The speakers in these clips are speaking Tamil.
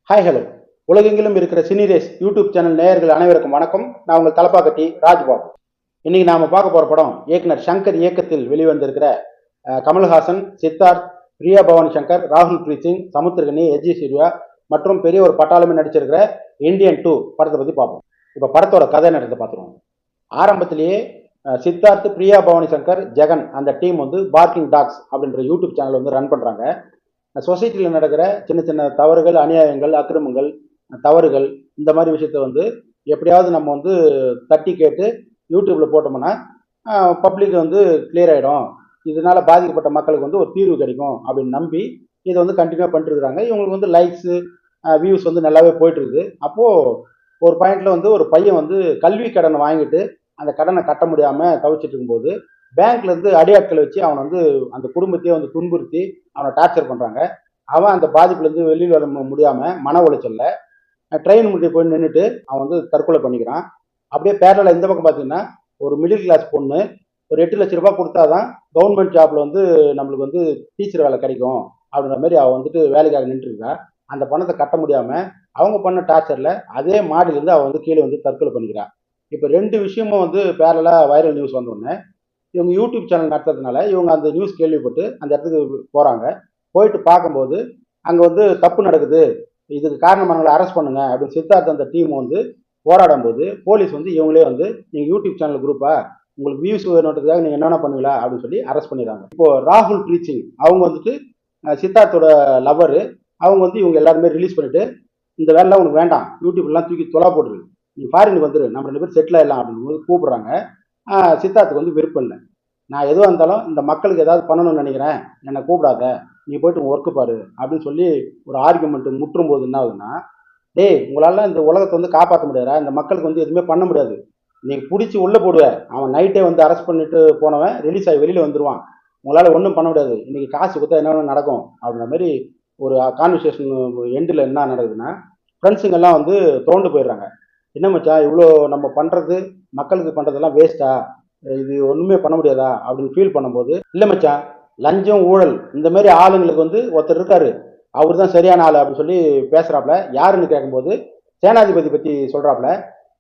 Hi hello. உலகெங்கிலும் இருக்கிற சினிரேஸ் யூடியூப் சேனல் நேயர்கள் அனைவருக்கும் வணக்கம். நான் உங்கள் தலப்பாக்கட்டி ராஜ்பாபு. இன்னைக்கு நாம பார்க்க போற படம் இயக்குனர் சங்கர் இயக்கத்தில் வெளிவந்திருக்கிற கமல்ஹாசன், சித்தார்த், பிரியா பவானி சங்கர், ராகுல் பிரீத் சிங், சமுத்திரகனி, எஜி சூர்யா மற்றும் பெரிய ஒரு பட்டாளமே நடிச்சிருக்கிற இந்தியன் 2 படத்தை பத்தி பார்ப்போம். இப்ப படத்தோட கதை நடத்த பார்த்துருவோம். ஆரம்பத்திலேயே சித்தார்த், பிரியா பவானி சங்கர், ஜெகன் அந்த டீம் வந்து பார்க்கிங் டாக்ஸ் அப்படின்ற யூடியூப் சேனல் வந்து ரன் பண்றாங்க. சொசைட்டியில் நடக்கிற சின்ன சின்ன தவறுகள், அநியாயங்கள், அக்கிரமங்கள், தவறுகள் இந்த மாதிரி விஷயத்த வந்து எப்படியாவது நம்ம வந்து தட்டி கேட்டு யூடியூப்ல போட்டோம்னா பப்ளிக் வந்து கிளியர் ஆகிடும், இதனால பாதிக்கப்பட்ட மக்களுக்கு வந்து ஒரு தீர்வு கிடைக்கும் அப்படின்னு நம்பி இதை வந்து கண்டினியூ பண்ணிட்டு இருக்கிறாங்க. இவங்களுக்கு வந்து லைக்ஸு, வியூஸ் வந்து நல்லாவே போயிட்டு இருக்குது. அப்போது ஒரு பாயிண்ட்ல வந்து ஒரு பையன் வந்து கல்வி கடனை வாங்கிட்டு அந்த கடனை கட்ட முடியாமல் தவிச்சிட்டு இருக்கும்போது பேங்க்ல இருந்து அடியாட்களை வச்சு அவனை வந்து அந்த குடும்பத்தையே வந்து துன்புறுத்தி அவனை டார்ச்சர் பண்றாங்க. அவன் அந்த பாதிப்புல இருந்து வெளியில் வர முடியாம மன உளைச்சல்ல ட்ரெயின் முட்டி போய் நின்றுட்டு அவன் வந்து தற்கொலை பண்ணிக்கிறான். அப்படியே பேரல இந்த பக்கம் பார்த்தீங்கன்னா ஒரு மிடில் கிளாஸ் பொண்ணு ஒரு 8 லட்ச ரூபாய் கொடுத்தாதான் கவர்மெண்ட் ஜாப்ல வந்து நம்மளுக்கு வந்து டீச்சர் வேலை கிடைக்கும் அப்படின்ற மாதிரி அவன் வந்துட்டு வேலைக்காக நின்று இருக்கா. அந்த பணத்தை கட்ட முடியாம அவங்க பண்ண டார்ச்சர்ல அதே மாடியில இருந்து அவன் வந்து கீழே வந்து தற்கொலை பண்ணிக்கிறான். இப்போ ரெண்டு விஷயமும் வந்து பேரலா வைரல் நியூஸ் வந்தோடனே இவங்க யூடியூப் சேனல் நடத்துறதுனால இவங்க அந்த நியூஸ் கேள்விப்பட்டு அந்த இடத்துக்கு போகிறாங்க. போயிட்டு பார்க்கும்போது அங்கே வந்து தப்பு நடக்குது, இதுக்கு காரணமானவங்களை அரெஸ்ட் பண்ணுங்க அப்படின்னு சித்தார்த் அந்த டீம் வந்து போராடும் போது போலீஸ் வந்து இவங்களே வந்து நீங்கள் யூடியூப் சேனல் குரூப்பா, உங்களுக்கு வியூஸ் வேணுன்றதுக்காக நீங்கள் என்னென்ன பண்ணுவீங்களா அப்படின்னு சொல்லி அரெஸ்ட் பண்ணிடுறாங்க. இப்போ ராகுல் பிரீத் சிங் அவங்க வந்துட்டு சித்தார்த்தோட லவரு, அவங்க வந்து இவங்க எல்லாருமே ரிலீஸ் பண்ணிட்டு இந்த வேலைலாம் உனக்கு வேண்டாம், யூடியூப்லாம் தூக்கி தொலா போட்டுரு, நீ ஃபாரினுக்கு வந்துரு, நம்ம 2 பேரும் செட்டில் ஆயிடலாம் அப்படின்னு கூப்பிடுறாங்க. சித்தார்த்துக்கு வந்து விருப்பம் இல்லை. நான் எதுவாக இருந்தாலும் இந்த மக்களுக்கு ஏதாவது பண்ணணும்னு நினைக்கிறேன், என்னை கூப்பிடாத, நீ போயிட்டு உன் ஒர்க்கு பாரு அப்படின்னு சொல்லி ஒரு ஆர்குமெண்ட் முற்றும் போது என்ன ஆகுதுன்னா, டேய் உங்களால் இந்த உலகத்தை வந்து காப்பாற்ற முடியாதா, இந்த மக்களுக்கு வந்து எதுவுமே பண்ண முடியாது, நீ பிடிச்சி உள்ளே போடுவேன், அவன் நைட்டே வந்து அரெஸ்ட் பண்ணிட்டு போனவன் ரிலீஸ் ஆகி வெளியில் வந்துடுவான், உங்களால் ஒன்றும் பண்ண முடியாது, இன்னைக்கு காசு கொடுத்தா என்ன நடக்கும் அப்படின்ற மாதிரி ஒரு கான்வர்சேஷன் எண்டில் என்ன நடக்குதுன்னா ஃப்ரெண்ட்ஸுங்கெல்லாம் வந்து தோண்டு போயிடுறாங்க. என்ன மச்சான் இவ்வளோ நம்ம பண்ணுறது மக்களுக்கு பண்ணுறதெல்லாம் வேஸ்ட்டா, இது ஒன்றுமே பண்ண முடியாதா அப்படின்னு ஃபீல் பண்ணும்போது, இல்லை மச்சான் லஞ்சம் ஊழல் இந்த மாதிரி ஆளுங்களுக்கு வந்து ஒருத்தர் இருக்காரு, அவர் தான் சரியான ஆள் அப்படின்னு சொல்லி பேசுகிறாப்புல. யாருன்னு கேட்கும்போது சேனாதிபதி பற்றி சொல்கிறாப்புல.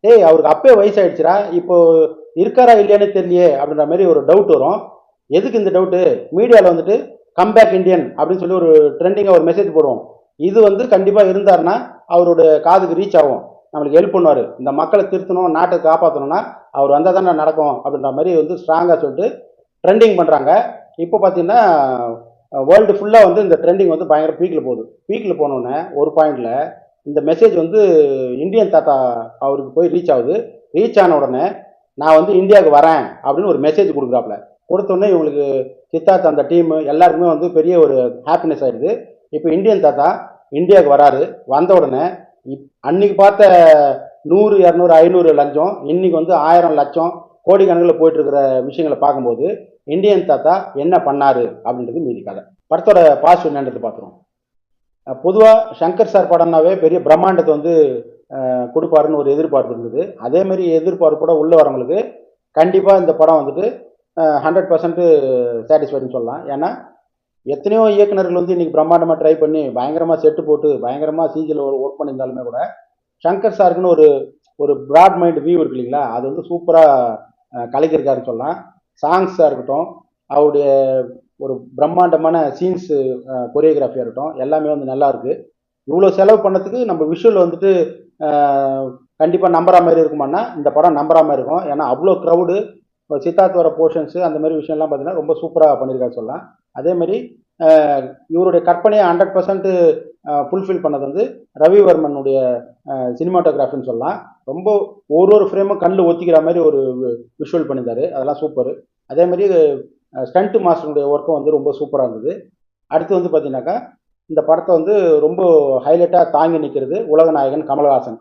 ஏய் அவருக்கு அப்பே வயசாயிடுச்சுரா, இப்போ இருக்காரா இல்லையானே தெரியலையே அப்படின்ற மாதிரி ஒரு டவுட் வரும். எதுக்கு இந்த டவுட்டு, மீடியாவில் வந்துட்டு கம்பேக் இண்டியன் அப்படின்னு சொல்லி ஒரு ட்ரெண்டிங்காக ஒரு மெசேஜ் போடுவோம். இது வந்து கண்டிப்பாக இருந்தாருன்னா அவரோட காதுக்கு ரீச் ஆகும், நம்மளுக்கு ஹெல்ப் பண்ணுவார், இந்த மக்களை திருத்தணும் நாட்டை காப்பாற்றணும்னா அவர் வந்தால் தானே நடக்கும் அப்படின்ற மாதிரி வந்து ஸ்ட்ராங்காக சொல்லிட்டு ட்ரெண்டிங் பண்ணுறாங்க. இப்போ பார்த்தீங்கன்னா வேர்ல்டு ஃபுல்லாக வந்து இந்த ட்ரெண்டிங் வந்து பயங்கர பீக்கில் போகுது. பீக்கில் போனோடனே ஒரு பாயிண்டில் இந்த மெசேஜ் வந்து இந்தியன் தாத்தா அவருக்கு போய் ரீச் ஆகுது. ரீச் ஆன உடனே நான் வந்து இந்தியாவுக்கு வரேன் அப்படின்னு ஒரு மெசேஜ் கொடுக்குறாப்புல. கொடுத்தோடனே இவங்களுக்கு சித்தார்த் அந்த டீமு எல்லாருக்குமே வந்து பெரிய ஒரு ஹாப்பினஸ் ஆகிடுது. இப்போ இந்தியன் தாத்தா இந்தியாவுக்கு வராரு. வந்த உடனே அன்னைக்கு பார்த்த 100, 200, 500 லஞ்சம் இன்னைக்கு வந்து 1000 லட்சம் கோடி கணக்கில் போயிட்டு இருக்கிற விஷயங்களை பார்க்கும்போது இந்தியன் தாத்தா என்ன பண்ணாரு அப்படின்றது மீதி கதை. படத்தோட பாசிட்டிவ் என்னன்றது பார்க்குறோம். பொதுவாக சங்கர் சார் படம்னாவே பெரிய பிரம்மாண்டத்தை வந்து கொடுப்பாருன்னு ஒரு எதிர்பார்ப்பு இருந்தது. அதே மாதிரி எதிர்பார்ப்போட உள்ள வரவங்களுக்கு கண்டிப்பாக இந்த படம் வந்துட்டு 100% சாட்டிஸ்ஃபைடுன்னு சொல்லலாம். ஏன்னா எத்தனையோ இயக்குநர்கள் வந்து இன்னைக்கு பிரம்மாண்டமாக ட்ரை பண்ணி பயங்கரமாக செட்டு போட்டு பயங்கரமாக சிஜியில் ஒர்க் பண்ணியிருந்தாலுமே கூட சங்கர் சாருக்குன்னு ஒரு ஒரு ப்ராட் மைண்ட் வியூ இருக்கு இல்லைங்களா, அது வந்து சூப்பராக கலைக்கிருக்காருன்னு சொல்லலாம். சாங்ஸாக இருக்கட்டும், அவருடைய ஒரு பிரம்மாண்டமான சீன்ஸு கொரியோகிராஃபியாக இருக்கட்டும், எல்லாமே வந்து நல்லா இருக்குது. இவ்வளோ செலவு பண்ணதுக்கு நம்ம விஷுவல் வந்துட்டு கண்டிப்பாக நம்புற மாதிரி இருக்குமானா இந்த படம் நம்புற மாதிரி இருக்கும். ஏன்னா அவ்வளோ க்ரௌடு, சித்தார்த் வர போர்ஷன்ஸு அந்த மாதிரி விஷயம்லாம் பார்த்தீங்கன்னா ரொம்ப சூப்பராக பண்ணியிருக்காரு சொல்லலாம். அதே மாதிரி இவருடைய கற்பனையை 100% ஃபுல்ஃபில் பண்ணது வந்து ரவிவர்மனுடைய சினிமாட்டோகிராஃபின்னு சொல்லலாம். ரொம்ப ஒரு ஃப்ரேமும் கண்ணில் ஒத்திக்கிற மாதிரி ஒரு விஷுவல் பண்ணியிருந்தாரு, அதெல்லாம் சூப்பர். அதே மாதிரி ஸ்டண்ட் மாஸ்டருடைய ஒர்க்கும் வந்து ரொம்ப சூப்பராக இருந்தது. அடுத்து வந்து பார்த்தீங்கன்னாக்கா இந்த படத்தை வந்து ரொம்ப ஹைலைட்டாக தாங்கி நிற்கிறது உலகநாயகன் கமல்ஹாசன்.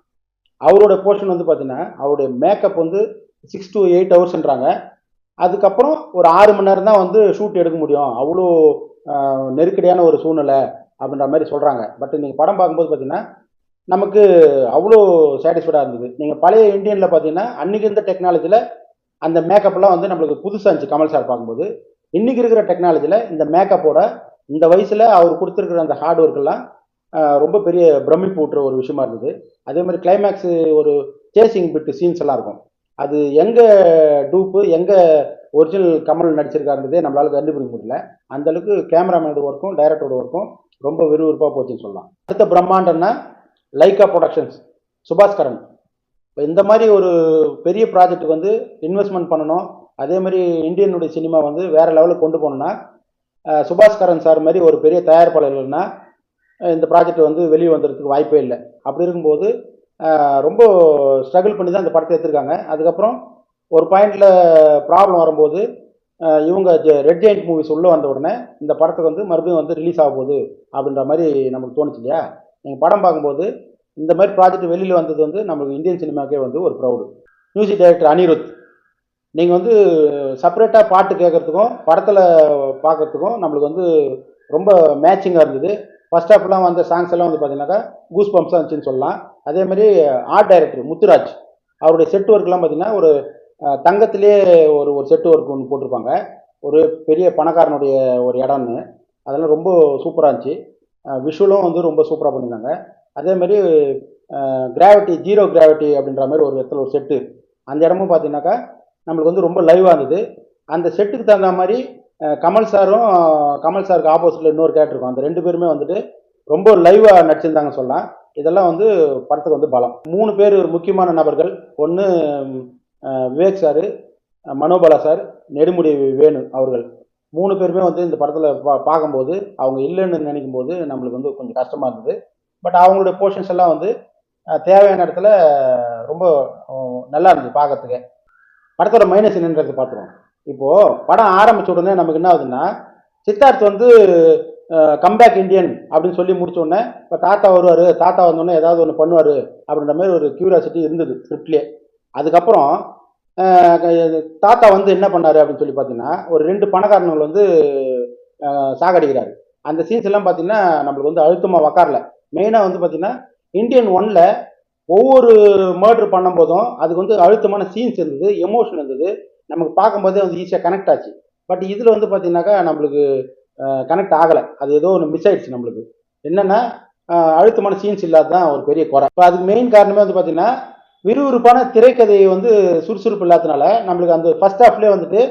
அவரோட போர்ஷன் வந்து பார்த்தீங்கன்னா அவருடைய மேக்கப் வந்து 6 to 8 ஹவர்ஸ்ன்றாங்க. அதுக்கப்புறம் ஒரு 6 மணி நேரம் தான் வந்து ஷூட் எடுக்க முடியும், அவ்வளோ நெருக்கடியான ஒரு சூழ்நிலை அப்படின்ற மாதிரி சொல்கிறாங்க. பட் நீங்கள் படம் பார்க்கும்போது பார்த்தீங்கன்னா நமக்கு அவ்வளோ சாட்டிஸ்ஃபைடாக இருந்தது. நீங்கள் பழைய இந்தியனில் பார்த்தீங்கன்னா அன்றைக்கி இருந்த டெக்னாலஜியில் அந்த மேக்கப்லாம் வந்து நம்மளுக்கு புதுசாக இருந்துச்சு கமல் சார் பார்க்கும்போது. இன்றைக்கி இருக்கிற டெக்னாலஜியில் இந்த மேக்கப்போட இந்த வயசில் அவர் கொடுத்துருக்குற அந்த ஹார்ட் ஒர்க்கெல்லாம் ரொம்ப பெரிய பிரமிப்பு ஊட்டுற ஒரு விஷயமா இருந்தது. அதே மாதிரி கிளைமேக்ஸு ஒரு சேசிங் பிட்டு சீன்ஸ் எல்லாம் இருக்கும். அது எங்கே டூப்பு எங்கே ஒரிஜினல் கமல் நடிச்சிருக்காருன்றதே நம்மளால கண்டுபிடிக்க முடியல. அந்த அளவுக்கு கேமராமேனோட ஒர்க்கும் டைரக்டரோட ஒர்க்கும் ரொம்ப விறுவிறுப்பாக போச்சுன்னு சொல்லலாம். அடுத்த பிரம்மாண்டம்னா லைக்கா ப்ரொடக்ஷன்ஸ், சுபாஸ்கரன். இப்போ இந்த மாதிரி ஒரு பெரிய ப்ராஜெக்ட்டுக்கு வந்து இன்வெஸ்ட்மெண்ட் பண்ணணும், அதே மாதிரி இந்தியனுடைய சினிமா வந்து வேற லெவலுக்கு கொண்டு போகணும்னா சுபாஸ்கரன் சார் மாதிரி ஒரு பெரிய தயாரிப்பாளர்கள்னா இந்த ப்ராஜெக்ட் வந்து வெளியே வந்துடுறதுக்கு வாய்ப்பே இல்லை. அப்படி இருக்கும்போது ரொம்ப ஸ்ட்ரகிள் பண்ணி தான் இந்த படத்தை எடுத்திருக்காங்க. அதுக்கப்புறம் ஒரு பாயிண்டில் ப்ராப்ளம் வரும்போது இவங்க ரெட் ஜெயிண்ட் மூவிஸ் உள்ளே வந்த உடனே இந்த படத்துக்கு வந்து மறுபடியும் வந்து ரிலீஸ் ஆக போகுது அப்படின்ற மாதிரி நமக்கு தோணுச்சு இல்லையா. நீங்கள் படம் பார்க்கும்போது இந்த மாதிரி ப்ராஜெக்ட் வெளியில் வந்தது வந்து நம்மளுக்கு இந்தியன் சினிமாக்கே வந்து ஒரு ப்ரௌடு. மியூசிக் டைரக்டர் அனிருத், நீங்கள் வந்து செப்பரேட்டாக பாட்டு கேட்குறதுக்கும் படத்தில் பார்க்குறதுக்கும் நம்மளுக்கு வந்து ரொம்ப மேட்சிங்காக இருந்தது. ஃபர்ஸ்ட் ஹாஃப்லாம் வந்த சாங்ஸ் எல்லாம் வந்து பார்த்தீங்கன்னாக்கா கூஸ் பம்ப்ஸாக இருந்துச்சுன்னு சொல்லலாம். அதே மாதிரி ஆர்ட் டைரக்டர் முத்துராஜ், அவருடைய செட் ஒர்க்லாம் பார்த்தீங்கன்னா ஒரு தங்கத்திலே ஒரு ஒரு செட் ஒர்க் ஒன்று போட்டிருப்பாங்க. ஒரு பெரிய பணக்காரனுடைய ஒரு இடம்னு, அதெல்லாம் ரொம்ப சூப்பராக இருந்துச்சு. விஷுவலும் வந்து ரொம்ப சூப்பராக பண்ணியிருந்தாங்க. அதே மாதிரி கிராவிட்டி, ஜீரோ கிராவிட்டி அப்படின்ற மாதிரி ஒரு இடத்துல ஒரு செட்டு, அந்த இடமும் பார்த்தீங்கன்னாக்கா நம்மளுக்கு வந்து ரொம்ப லைவாக இருந்தது. அந்த செட்டுக்கு தகுந்த மாதிரி கமல் சாரும் கமல் சாருக்கு ஆப்போசிட்டில் இன்னொரு கேரக்டர் இருக்கும். அந்த ரெண்டு பேருமே வந்துட்டு ரொம்ப லைவாக நடிச்சிருந்தாங்க சொல்லலாம். இதெல்லாம் வந்து படத்துக்கு வந்து பலம். 3 பேர் முக்கியமான நபர்கள். ஒன்று விவேக் சார், மனோபாலா சார், நெடுமுடி வேணு அவர்கள். 3 பேருமே வந்து இந்த படத்தில் பார்க்கும்போது அவங்க இல்லைன்னு நினைக்கும் போது நம்மளுக்கு வந்து கொஞ்சம் கஷ்டமாக இருந்தது. பட் அவங்களுடைய போர்ஷன்ஸ் எல்லாம் வந்து தேவையான இடத்துல ரொம்ப நல்லா இருந்தது பார்க்கறதுக்கு. படத்தோட மைனஸ் என்னன்றது பார்த்துருவோம். இப்போது படம் ஆரம்பித்த உடனே நமக்கு என்ன ஆகுதுன்னா, சித்தார்த் வந்து கம்பேக் இந்தியன் அப்படின்னு சொல்லி முடிச்ச உடனே இப்போ தாத்தா வருவார், தாத்தா வந்தோடனே ஏதாவது ஒன்று பண்ணுவார் அப்படின்ற மாதிரி ஒரு கியூரியாசிட்டி இருந்தது ஸ்கிரிப்ட்லேயே. அதுக்கப்புறம் தாத்தா வந்து என்ன பண்ணார் அப்படின்னு சொல்லி பார்த்தீங்கன்னா, ஒரு 2 பணக்காரங்கள் வந்து சாகடிக்கிறாரு. அந்த சீன்ஸ் எல்லாம் பார்த்தீங்கன்னா நம்மளுக்கு வந்து அழுத்தமாக உக்காரல. மெயினாக வந்து பார்த்தீங்கன்னா இந்தியன் 1ல் ஒவ்வொரு மர்டர் பண்ணும்போதும் அதுக்கு வந்து அழுத்தமான சீன்ஸ் இருந்தது, எமோஷன் இருந்தது, நமக்கு பார்க்கும்போதே வந்து ஈஸியாக கனெக்ட் ஆச்சு. பட் இதில் வந்து பார்த்தீங்கன்னாக்கா நம்மளுக்கு கனெக்ட் ஆகலை. அது ஏதோ ஒன்று மிஸ் ஆயிடுச்சு நம்மளுக்கு. என்னென்னா அழுத்தமான சீன்ஸ் இல்லாததான் ஒரு பெரிய குறை. இப்போ அதுக்கு மெயின் காரணமே வந்து பார்த்தீங்கன்னா விறுவிறுப்பான திரைக்கதையை வந்து சுறுசுறுப்பு இல்லாதனால நம்மளுக்கு அந்த ஃபர்ஸ்ட் ஹாஃப்லேயே வந்துட்டு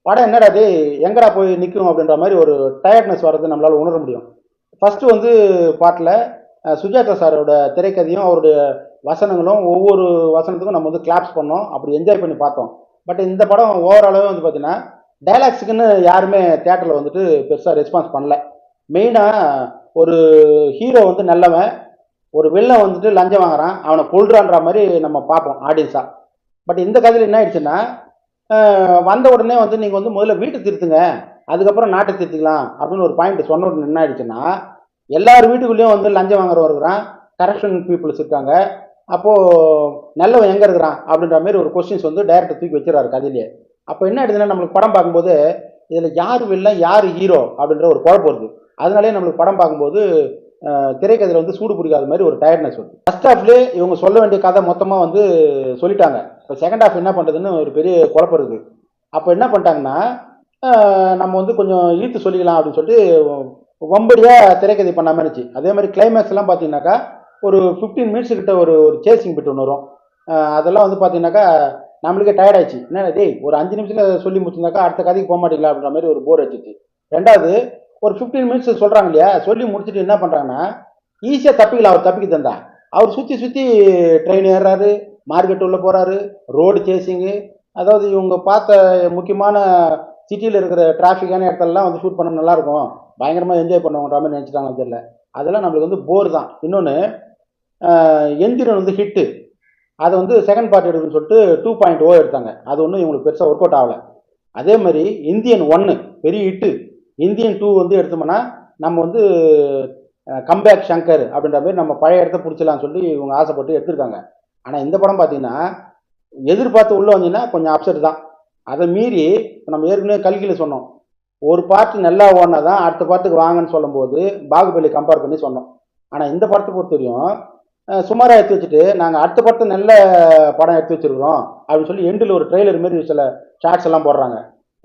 படம் என்னடா டே எங்கடா போய் நிற்கும் அப்படின்ற மாதிரி ஒரு டயர்ட்னஸ் வர்றது நம்மளால் உணர முடியும். ஃபஸ்ட்டு வந்து பாட்டில் சுஜாதா சாரோட திரைக்கதையும் அவருடைய வசனங்களும் ஒவ்வொரு வசனத்துக்கும் நம்ம வந்து கிளாப்ஸ் பண்ணோம், அப்படி என்ஜாய் பண்ணி பார்த்தோம். பட் இந்த படம் ஓவராலாகவே வந்து பார்த்தீங்கன்னா டைலாக்ஸுக்குன்னு யாருமே தேட்டரில் வந்துட்டு பெருசாக ரெஸ்பான்ஸ் பண்ணல. மெயினாக ஒரு ஹீரோ வந்து நல்லவன், ஒரு வில்லன் வந்துட்டு லஞ்சம் வாங்குறான், அவனை கொள்றான்ற மாதிரி நம்ம பார்ப்போம் ஆடியன்ஸாக. பட் இந்த கதையில் என்ன ஆயிடுச்சுன்னா வந்த உடனே வந்து நீங்கள் வந்து முதல்ல வீட்டை திருத்துங்க, அதுக்கப்புறம் நாட்டை திருத்திக்கலாம் அப்படின்னு ஒரு பாயிண்ட் சொன்ன உடனே என்ன ஆயிடுச்சுன்னா, எல்லார் வீட்டுக்குள்ளேயும் வந்து லஞ்சம் வாங்குறவன் இருக்கிறான், கரப்ஷன் பீப்புள்ஸ் இருக்காங்க, அப்போது நல்லவன் எங்கே இருக்கிறான் அப்படின்ற மாதிரி ஒரு கொஸ்டின்ஸ் வந்து டைரக்டர் தூக்கி வச்சுறாரு கதையிலேயே. அப்போ என்ன ஆயிடுதுன்னா நம்மளுக்கு படம் பார்க்கும்போது இதில் யார் வில்லன் யார் ஹீரோ அப்படின்ற ஒரு குழப்பம் வருது. அதனாலே நம்மளுக்கு படம் பார்க்கும்போது திரைக்கதையில் வந்து சூடு பிடிக்காத மாதிரி ஒரு டயர்ட்னஸ் வருது. ஃபர்ஸ்ட் ஹாஃப்லேயே இவங்க சொல்ல வேண்டிய கதை மொத்தமாக வந்து சொல்லிட்டாங்க. இப்போ செகண்ட் ஹாஃப் என்ன பண்ணுறதுன்னு ஒரு பெரிய குழப்பம் இருக்குது. அப்போ என்ன பண்ணிட்டாங்கன்னா நம்ம வந்து கொஞ்சம் இழுத்து சொல்லிக்கலாம் அப்படின்னு சொல்லிட்டு வம்படியாக திரைக்கதை பண்ணாமல் இருந்துச்சு. அதே மாதிரி கிளைமேக்ஸ் எல்லாம் பார்த்தீங்கன்னாக்கா ஒரு 15 மினிட்ஸ் கிட்ட ஒரு சேசிங் பிட் ஒன்று வரும். அதெல்லாம் வந்து பார்த்தீங்கன்னாக்கா நம்மளுக்கே டயர்ட் ஆயிடுச்சு. என்ன டேய் ஒரு 5 நிமிஷத்தில் சொல்லி முடிச்சிருந்தாக்கா அடுத்த கதைக்கு போக மாட்டீங்களா அப்படின்ற மாதிரி ஒரு போர் அடிச்சிச்சு. ரெண்டாவது ஒரு 15 மினிட்ஸ் சொல்கிறாங்க இல்லையா, சொல்லி முடிச்சுட்டு என்ன பண்ணுறாங்கன்னா ஈஸியாக தப்பிக்கலாம். அவர் தப்பிக்க தந்தா அவர் சுற்றி சுற்றி ட்ரெயின் ஏறுறாரு, மார்க்கெட் உள்ளே போகிறாரு, ரோடு சேசிங்கு, அதாவது இவங்க பார்த்த முக்கியமான சிட்டியில் இருக்கிற டிராஃபிக்கான இடத்துலலாம் வந்து ஷூட் பண்ண நல்லாயிருக்கும், பயங்கரமாக என்ஜாய் பண்ணுவாங்கன்ற மாதிரி நினச்சிட்டாங்கன்னு தெரியல. அதெல்லாம் நம்மளுக்கு வந்து போர் தான். இன்னொன்று எந்திரன் வந்து ஹிட்டு, அதை வந்து செகண்ட் பார்ட் எடுக்குன்னு சொல்லிட்டு 2.0 எடுத்தாங்க. அது ஒன்றும் இவங்களுக்கு பெருசாக ஒர்க் அவுட் ஆகலை. அதே மாதிரி இந்தியன் 1 பெரிய ஹிட்டு, இந்தியன் 2 வந்து எடுத்தோம்னா நம்ம வந்து கம்பேக் சங்கர் அப்படின்ற மாதிரி நம்ம பழைய இடத்த பிடிச்சலான்னு சொல்லி இவங்க ஆசைப்பட்டு எடுத்திருக்காங்க. ஆனால் இந்த படம் பார்த்தீங்கன்னா எதிர்பார்த்து உள்ளே வந்தீங்கன்னா கொஞ்சம் அப்செட் தான். அதை மீறி நம்ம ஏற்கனவே கல்கியில் சொன்னோம், ஒரு பார்ட்டு நல்லா ஓடினா தான் அடுத்த பார்ட்டுக்கு வாங்கன்னு சொல்லும்போது பாகுபலி கம்பேர் பண்ணி சொன்னோம். ஆனால் இந்த படத்தை பொறுத்த வரையும் சுமாராக எடுத்து வச்சுட்டு நாங்கள் அடுத்த படத்தை நல்ல படம் எடுத்து வச்சுருக்கிறோம் அப்படின்னு சொல்லி எண்டில் ஒரு ட்ரெய்லர் மாரி சில ஷார்ட்ஸ் எல்லாம் போடுறாங்க.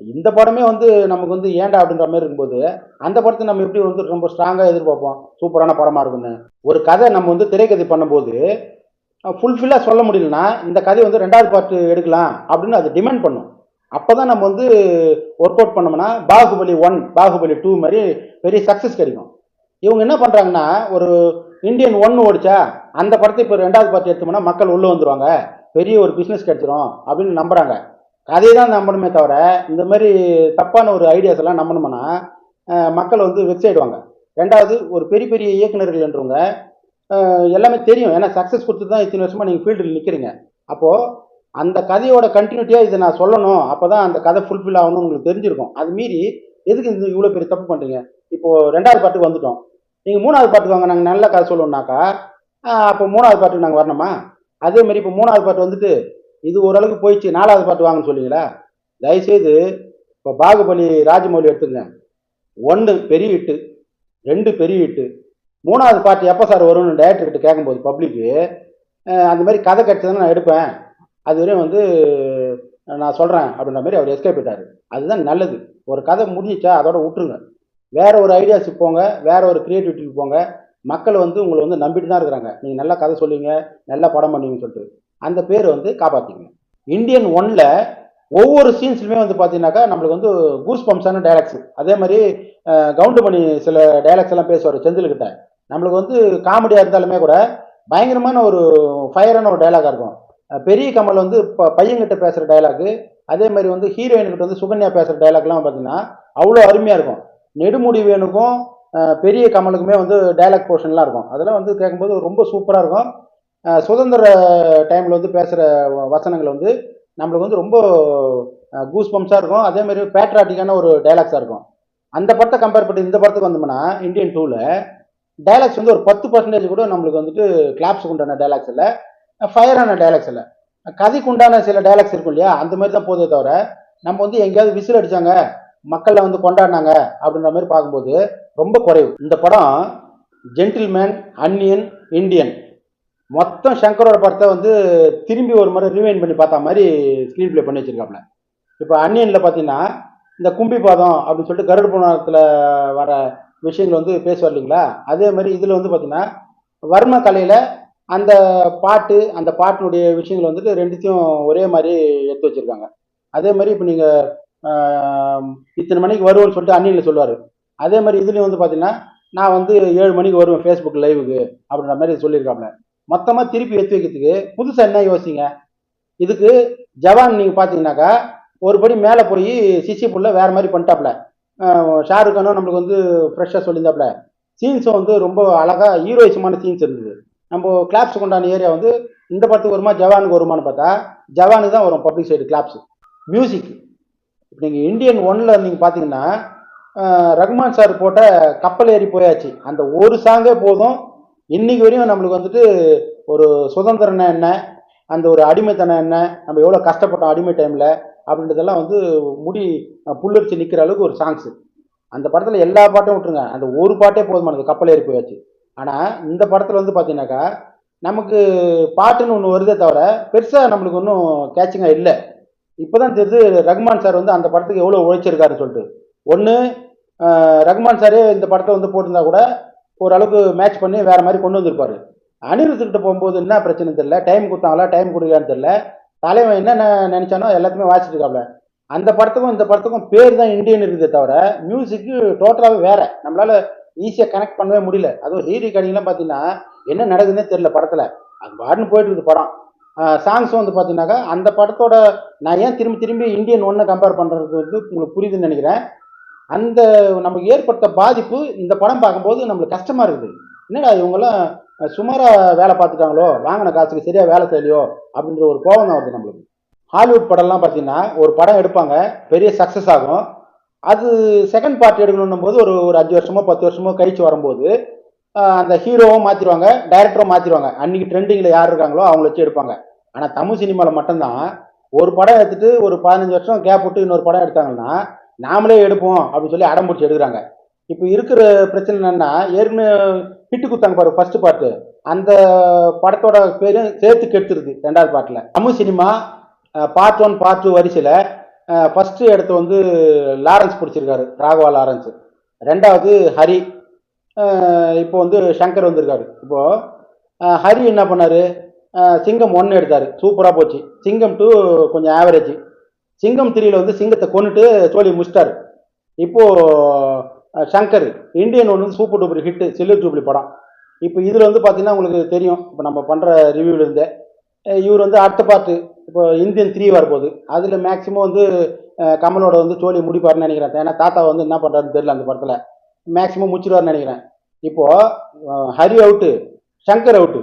இந்த படமே வந்து நமக்கு வந்து ஏன்டா அப்படின்ற மாதிரி இருக்கும்போது அந்த படத்தை நம்ம எப்படி வந்து ரொம்ப ஸ்ட்ராங்காக எதிர்பார்ப்போம், சூப்பரான படமா இருக்குன்னு. ஒரு கதை நம்ம வந்து திரைக்கதை பண்ணும்போது ஃபுல்ஃபில்லாக சொல்ல முடியலன்னா இந்த கதையை வந்து ரெண்டாவது பார்ட் எடுக்கலாம் அப்படின்னு அது டிமாண்ட் பண்ணும். அப்பதான் நம்ம வந்து ஒர்க் அவுட் பண்ணோம்னா பாகுபலி 1 பாகுபலி 2 மாதிரி பெரிய சக்சஸ் கிடைக்கும். இவங்க என்ன பண்றாங்கன்னா, ஒரு இந்தியன் 1 ஓடிச்சா அந்த படத்தை இப்போ ரெண்டாவது பார்ட் எடுத்தோம்னா மக்கள் உள்ள வந்துருவாங்க, பெரிய ஒரு பிசினஸ் கிடைச்சிரும் அப்படின்னு நம்புறாங்க. கதையை தான் நம்பணுமே தவிர இந்த மாதிரி தப்பான ஒரு ஐடியாஸ் எல்லாம் நம்பணும்னா மக்கள் வந்து வெக்ஸ் ஆயிடுவாங்க. ரெண்டாவது, ஒரு பெரிய பெரிய இயக்குநர்கள் என்றவங்க எல்லாமே தெரியும், ஏன்னா சக்ஸஸ் கொடுத்து தான் இத்தனை வருஷமா நீங்கள் ஃபீல்டில் நிற்கிறீங்க. அப்போது அந்த கதையோட கண்டினியூட்டியாக இதை நான் சொல்லணும், அப்போ தான் அந்த கதை ஃபுல்ஃபில் ஆகணும்னு உங்களுக்கு தெரிஞ்சிருக்கும். அது மீறி எதுக்கு இந்த இவ்வளோ பெரிய தப்பு பண்ணுறீங்க? இப்போது ரெண்டாவது பாட்டுக்கு வந்துட்டோம், நீங்கள் மூணாவது பாட்டுக்கு வாங்க, நாங்கள் நல்ல கதை சொல்லணும்னாக்கா அப்போ மூணாவது பாட்டுக்கு நாங்கள் வரணுமா? அதே மாதிரி இப்போ மூணாவது பாட்டு வந்துட்டு இது ஓரளவுக்கு போயிடுச்சு, நாலாவது பாட்டு வாங்கன்னு சொல்லுவீங்களா? தயவுசெய்து இப்போ பாகுபலி ராஜமௌலி எடுத்துங்க. 1 பெரிய ஹிட்டு, 2 பெரிய ஹிட்டு, மூணாவது பாட்டு எப்போ சார் வரும்னு டேரக்டர்கிட்ட கேட்கும்போது பப்ளிக்கு அந்த மாதிரி கதை கிடைச்சதுன்னு நான் எடுப்பேன், அது வரையும் வந்து நான் சொல்கிறேன் அப்படின்ற மாதிரி அவர் எஸ்கேப் போயிட்டார். அதுதான் நல்லது. ஒரு கதை முடிஞ்சிச்சா அதோட விட்டுருங்க, வேற ஒரு ஐடியாஸுக்கு போங்க, வேற ஒரு கிரியேட்டிவிட்டிக்கு போங்க. மக்கள் வந்து உங்களை வந்து நம்பிட்டு தான் இருக்கிறாங்க, நீங்கள் நல்லா கதை சொல்லுவீங்க, நல்லா படம் பண்ணுவீங்கன்னு சொல்லிட்டு. அந்த பேர் வந்து காப்பாற்றிங்க. இந்தியன் 1ல் ஒவ்வொரு சீன்ஸ்லுமே வந்து பார்த்தீங்கன்னாக்கா நம்மளுக்கு வந்து கூஸ் பம்ப்ஸான டைலாக்ஸ். அதே மாதிரி கவுண்டமணி சில டைலாக்ஸ் எல்லாம் பேசுவார் செந்தில்கிட்ட. நம்மளுக்கு வந்து காமெடியாக இருந்தாலுமே கூட பயங்கரமான ஒரு ஃபயரான ஒரு டைலாகாக இருக்கும். பெரிய கமல் வந்து இப்போ பையன்கிட்ட பேசுகிற டைலாக்கு, அதே மாதிரி வந்து ஹீரோயின்கிட்ட வந்து சுகன்யா பேசுகிற டைலாக்லாம் பார்த்தீங்கன்னா அவ்வளோ அருமையாக இருக்கும். நெடுமுடி வேணுக்கும் பெரிய கமலுக்குமே வந்து டைலாக் போர்ஷன்லாம் இருக்கும். அதெல்லாம் வந்து கேட்கும்போது ரொம்ப சூப்பராக இருக்கும். சுதந்திர டைமில் வந்து பேசுகிற வசனங்கள் வந்து நம்மளுக்கு வந்து ரொம்ப கூஸ் பம்ப்ஸாக இருக்கும். அதே மாதிரி பேட்ராட்டிக்கான ஒரு டைலாக்ஸாக இருக்கும். அந்த படத்தை கம்பேர் பண்ணி இந்த படத்துக்கு வந்தோம்னா இந்தியன் 2ல் டைலாக்ஸ் வந்து ஒரு 10% கூட நம்மளுக்கு வந்துட்டு கிளாப்ஸுக்கு உண்டான டைலாக்ஸ் இல்லை, ஃபயரான டைலாக்ஸ் இல்லை. கதைக்கு உண்டான சில டைலாக்ஸ் இருக்கும் இல்லையா, அந்த மாதிரி தான் போதே தவிர நம்ம வந்து எங்கேயாவது விசில் அடித்தாங்க மக்களை வந்து கொண்டாடினாங்க அப்படின்ற மாதிரி பார்க்கும்போது ரொம்ப குறைவு. இந்த படம் ஜென்டில்மேன், அன்னியன், இந்தியன் மொத்தம் சங்கரோட படத்தை வந்து திரும்பி ஒரு முறை ரிவைண்ட் பண்ணி பார்த்தா மாதிரி ஸ்க்ரீன் பிளே பண்ணி வச்சிருக்காப்புல. இப்போ அன்னியனில் பார்த்தீங்கன்னா இந்த கும்பி பாதம் அப்படின்னு சொல்லிட்டு கருடு புராணத்தில் வர விஷயங்கள் வந்து பேசுவார் இல்லைங்களா, அதே மாதிரி இதில் வந்து பார்த்தீங்கன்னா வர்ம கலையில் அந்த பாட்டு, அந்த பாட்டினுடைய விஷயங்கள் வந்துட்டு ரெண்டுத்தையும் ஒரே மாதிரி எடுத்து வச்சுருக்காங்க. அதே மாதிரி இப்போ நீங்கள் இத்தனை மணிக்கு வருவோன்னு சொல்லிட்டு அன்னியில் சொல்லுவார். அதே மாதிரி இதுலேயும் வந்து பார்த்தீங்கன்னா நான் வந்து 7 மணிக்கு வருவேன் ஃபேஸ்புக் லைவுக்கு அப்படின்ற மாதிரி சொல்லியிருக்காப்புல. மொத்தமாக திருப்பி எடுத்து வைக்கிறதுக்கு புதுசாக என்ன யோசிங்க. இதுக்கு ஜவான் நீங்கள் பார்த்தீங்கன்னாக்கா ஒரு படி மேலே போய் சிசி புள்ள வேறு மாதிரி பண்ணிட்டாப்புல. ஷாருக் கானும் நம்மளுக்கு வந்து ஃப்ரெஷ்ஷாக சொல்லியிருந்தாப்புல. சீன்ஸும் வந்து ரொம்ப அழகாக ஹீரோயிசமான சீன்ஸ் இருந்தது. நம்ம கிளாப்ஸ் கொண்டான ஏரியா வந்து இந்த படத்துக்கு வருமா ஜவானுக்கு வருமானு பார்த்தா ஜவானுக்கு தான் வரும் பப்ளிக் சைடு கிளாப்ஸ். மியூசிக் இப்போ நீங்கள் இந்தியன் 1ல் நீங்கள் பார்த்தீங்கன்னா ரகுமான் சார் போட்ட கப்பல் ஏறி போயாச்சு, அந்த ஒரு சாங்கே போதும் இன்னைக்கு வரையும் நம்மளுக்கு வந்துட்டு ஒரு சுதந்திரம்னா என்ன, அந்த ஒரு அடிமைத்தனம் என்ன, நம்ம எவ்வளோ கஷ்டப்பட்டோம் அடிமை டைமில் அப்படின்றதெல்லாம் வந்து முடி புல்லரிச்சு நிற்கிற அளவுக்கு ஒரு சாங்ஸு. அந்த படத்தில் எல்லா பாட்டும் விட்டுருங்க, அந்த ஒரு பாட்டே போதுமானது, கப்பல் ஏறி போயாச்சு. ஆனால் இந்த படத்தில் வந்து பார்த்தீங்கன்னாக்கா நமக்கு பாட்டுன்னு ஒன்று வருதே தவிர பெருசாக நம்மளுக்கு ஒன்றும் கேட்சிங்காக இல்லை. இப்போ தான் தெரியுது ரகுமான் சார் வந்து அந்த படத்துக்கு எவ்வளோ உழைச்சிருக்காருன்னு சொல்லிட்டு. ஒன்று ரகுமான் சாரே இந்த படத்தை வந்து போட்டிருந்தா கூட ஓரளவுக்கு மேட்ச் பண்ணி வேறு மாதிரி கொண்டு வந்திருப்பார். அனிருத்துக்கிட்ட போகும்போது என்ன பிரச்சனை தெரியல, டைம் கொடுத்தாங்களா டைம் கொடுக்கலான்னு தெரியல, தலைவன் என்ன நினச்சானோ எல்லாத்தையுமே வாசிட்டு இருக்காப்ல. அந்த படத்துக்கும் இந்த படத்துக்கும் பேர் தான் இந்தியன் இருக்குதே தவிர மியூசிக்கு டோட்டலாகவே வேறு, நம்மளால் ஈஸியாக கனெக்ட் பண்ணவே முடியல. அதுவும் ரீரிகார்டிங்லாம் பார்த்தீங்கன்னா என்ன நடக்குதுன்னே தெரியல படத்தில், அது பாட்டுன்னு போயிட்டு இருக்குது படம். சாங்ஸும் வந்து பார்த்தீங்கன்னாக்கா அந்த படத்தோட நான் ஏன் திரும்பி திரும்பி இந்தியன் 1 கம்பேர் பண்ணுறது வந்து உங்களுக்கு புரியுதுன்னு நினைக்கிறேன். அந்த நமக்கு ஏற்பட்ட பாதிப்பு இந்த படம் பார்க்கும்போது நம்மளுக்கு கஷ்டமாக இருக்குது. என்னடா இவங்கெல்லாம் சுமாராக வேலை பார்த்துட்டாங்களோ, வாங்கின காசுக்கு சரியாக வேலை செய்யலையோ அப்படின்ற ஒரு கோபம் தான் வருது நம்மளுக்கு. ஹாலிவுட் படம்லாம் பார்த்தீங்கன்னா ஒரு படம் எடுப்பாங்க, பெரிய சக்ஸஸ் ஆகும், அது செகண்ட் பார்ட் எடுக்கணும் போது ஒரு ஒரு 5 வருஷமோ 10 வருஷமோ கழிச்சு வரும்போது அந்த ஹீரோவும் மாற்றிடுவாங்க, டைரக்டரும் மாற்றிடுவாங்க. அன்றைக்கி ட்ரெண்டிங்கில் யார் இருக்காங்களோ அவங்கள வச்சு எடுப்பாங்க. ஆனால் தமிழ் சினிமாவில் மட்டும்தான் ஒரு படம் எடுத்துகிட்டு ஒரு 15 வருஷம் கேப் விட்டு இன்னொரு படம் எடுத்தாங்கன்னா நாமளே எடுப்போம் அப்படின்னு சொல்லி அடம் பிடிச்சி எடுக்கிறாங்க. இப்போ இருக்கிற பிரச்சனை என்னன்னா, ஏற்கனவே ஹிட்டு கொடுத்தாங்க பாரு ஃபர்ஸ்ட் பார்ட்டு, அந்த படத்தோட பேரும் சேர்த்து கெடுத்துருது ரெண்டாவது பார்ட்டில். தமிழ் சினிமா பார்ட் 1 பார்ட் 2 வரிசையில் ஃபஸ்ட்டு இடத்த வந்து லாரன்ஸ் பிடிச்சிருக்காரு, ராகவா லாரன்ஸ். ரெண்டாவது ஹரி. இப்போ வந்து சங்கர் வந்திருக்காரு. இப்போது ஹரி என்ன பண்ணார், சிங்கம் 1 எடுத்தார், சூப்பராக போச்சு. சிங்கம் 2 கொஞ்சம் ஆவரேஜ். சிங்கம் 3ல வந்து சிங்கத்தை கொண்டுட்டு சோழி முடிச்சிட்டாரு. இப்போது சங்கர் இந்தியன் 1 வந்து super duper hit, silver jubilee படம். இப்போ இதில் வந்து பார்த்தீங்கன்னா உங்களுக்கு தெரியும், இப்போ நம்ம பண்ணுற ரிவ்யூலேருந்தே இவர் வந்து அடுத்த பார்ட்டு இப்போ இந்தியன் 3 வரப்போகுது. அதில் மேக்ஸிமம் வந்து கமலோட வந்து சோழி முடிப்பாருன்னு நினைக்கிறேன். ஏன்னா தாத்தா வந்து என்ன பண்ணுறாருன்னு தெரியல, அந்த படத்தில் மேக்ஸிமம் முடிச்சிடுவார்னு நினைக்கிறேன். இப்போது ஹரி அவுட்டு, சங்கர் அவுட்டு.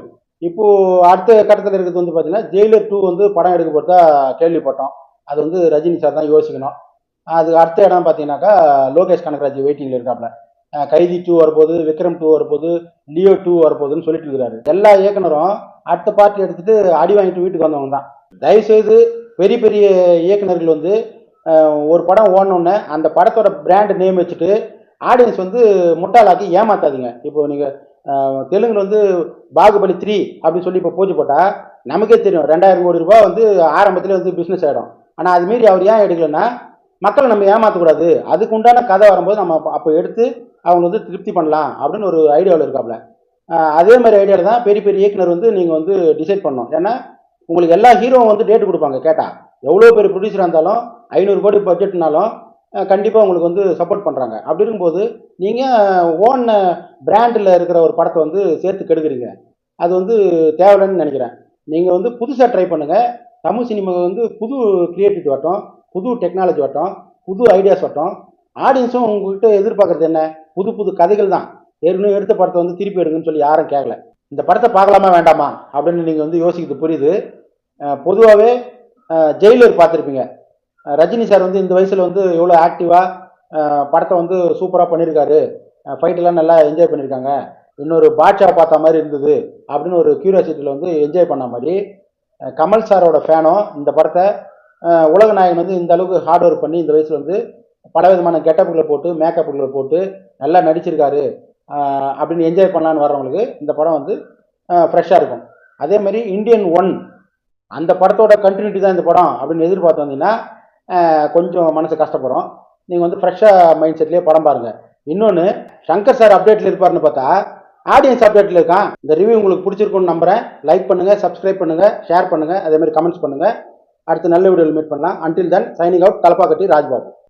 இப்போது அடுத்த கட்டத்தில் இருக்கிறது வந்து பார்த்தீங்கன்னா ஜெயிலர் 2 வந்து படம் எடுக்க போகிறதா கேள்விப்பட்டோம். அது வந்து ரஜினி சார் தான் யோசிக்கணும். அது அடுத்த இடம் பார்த்தீங்கன்னாக்கா லோகேஷ் கனகராஜ் வெயிட்டிங்கில் இருக்காப்புல. கைதி 2 வரப்போகுது, விக்ரம் 2 வரப்போகுது, லியோ 2 வரப்போகுதுன்னு சொல்லிட்டு இருக்கிறாரு. எல்லா இயக்குனரும் அடுத்த பார்ட்டி எடுத்துட்டு அடி வாங்கிட்டு வீட்டுக்கு வந்தவங்க தான். தயவுசெய்து பெரிய பெரிய இயக்குனர்கள் வந்து ஒரு படம் ஓடணுன்னு அந்த படத்தோட பிராண்ட் நேம் வச்சுட்டு ஆடியன்ஸ் வந்து முட்டாளாக்கி ஏமாத்தாதீங்க. இப்போ நீங்கள் தெலுங்குல வந்து பாகுபலி 3 அப்படின்னு சொல்லி இப்போ பூஜை போட்டால் நமக்கே தெரியும் 2000 கோடி ரூபாய் வந்து ஆரம்பத்திலே வந்து பிஸ்னஸ் ஆகிடும். ஆனால் அது மீறி அவர் ஏன் எடுக்கலைன்னா மக்களை நம்ம ஏமாற்றக்கூடாது, அதுக்கு உண்டான கதை வரும்போது நம்ம அப்போ எடுத்து அவங்க வந்து திருப்தி பண்ணலாம் அப்படின்னு ஒரு ஐடியாவில் இருக்காப்புல. அதே மாதிரி ஐடியாவில் தான் பெரிய பெரிய இயக்குனர் வந்து நீங்கள் வந்து டிசைட் பண்ணணும். ஏன்னா உங்களுக்கு எல்லா ஹீரோவும் வந்து டேட்டு கொடுப்பாங்க. கேட்டால் எவ்வளோ பெரிய ப்ரொடியூசராக இருந்தாலும் 500 கோடி பட்ஜெட்னாலும் கண்டிப்பாக உங்களுக்கு வந்து சப்போர்ட் பண்ணுறாங்க. அப்படி இருக்கும்போது நீங்கள் ஓன் பிராண்டில் இருக்கிற ஒரு படத்தை வந்து சேர்த்து கெடுக்குறீங்க. அது வந்து தேவையில்லைன்னு நினைக்கிறேன். நீங்கள் வந்து புதுசாக ட்ரை பண்ணுங்கள். தமிழ் சினிமா வந்து புது கிரியேட்டிவிட்டி வரட்டும், புது டெக்னாலஜி வரட்டும், புது ஐடியாஸ் வரட்டும். ஆடியன்ஸும் உங்கள்கிட்ட எதிர்பார்க்குறது என்ன, புது புது கதைகள் தான். ஏற்கனவே எடுத்த படத்தை வந்து திருப்பி எடுங்கன்னு சொல்லி யாரும் கேட்கல. இந்த படத்தை பார்க்கலாமா வேண்டாமா அப்படின்னு நீங்கள் வந்து யோசிக்கிறது புரியுது. பொதுவாகவே ஜெயிலர் பார்த்துருப்பீங்க. ரஜினி சார் வந்து இந்த வயசில் வந்து எவ்வளோ ஆக்டிவாக படத்தை வந்து சூப்பராக பண்ணியிருக்காரு, ஃபைட்டெல்லாம் நல்லா என்ஜாய் பண்ணியிருக்காங்க, இன்னொரு பாட்ஷா பார்த்த மாதிரி இருந்தது அப்படின்னு ஒரு க்யூரியாசிட்டியில் வந்து என்ஜாய் பண்ண மாதிரி கமல் சாரோட ஃபேனும் இந்த படத்தை உலக நாயகன் வந்து இந்த அளவுக்கு ஹார்ட் ஒர்க் பண்ணி இந்த வயசில் வந்து பல விதமான கெட்டப்புகளை போட்டு மேக்கப்புகளை போட்டு நல்லா நடிச்சிருக்காரு அப்படின்னு என்ஜாய் பண்ணலான்னு வர்றவங்களுக்கு இந்த படம் வந்து ஃப்ரெஷ்ஷாக இருக்கும். அதே மாதிரி இந்தியன் 1 அந்த படத்தோட கண்டினியூட்டி தான் இந்த படம் அப்படின்னு எதிர்பார்த்து வந்தீங்கன்னா கொஞ்சம் மனசு கஷ்டப்படும். நீங்கள் வந்து ஃப்ரெஷ்ஷாக மைண்ட் செட்லேயே படம் பாருங்கள். இன்னொன்று, சங்கர் சார் அப்டேட்டில் இருப்பார்னு பார்த்தா ஆடியன்ஸ் அப்டேட்டில் இருக்கான். இந்த ரிவ்யூ உங்களுக்கு பிடிச்சிருக்குன்னு நம்புகிறேன். லைக் பண்ணுங்கள், சப்ஸ்கிரைப் பண்ணுங்கள், ஷேர் பண்ணுங்கள், அதேமாதிரி கமெண்ட்ஸ் பண்ணுங்கள். அடுத்து நல்ல வீடியோவில் மீட் பண்ணலாம். Until then signing out, Thalappakatti Rajbabu.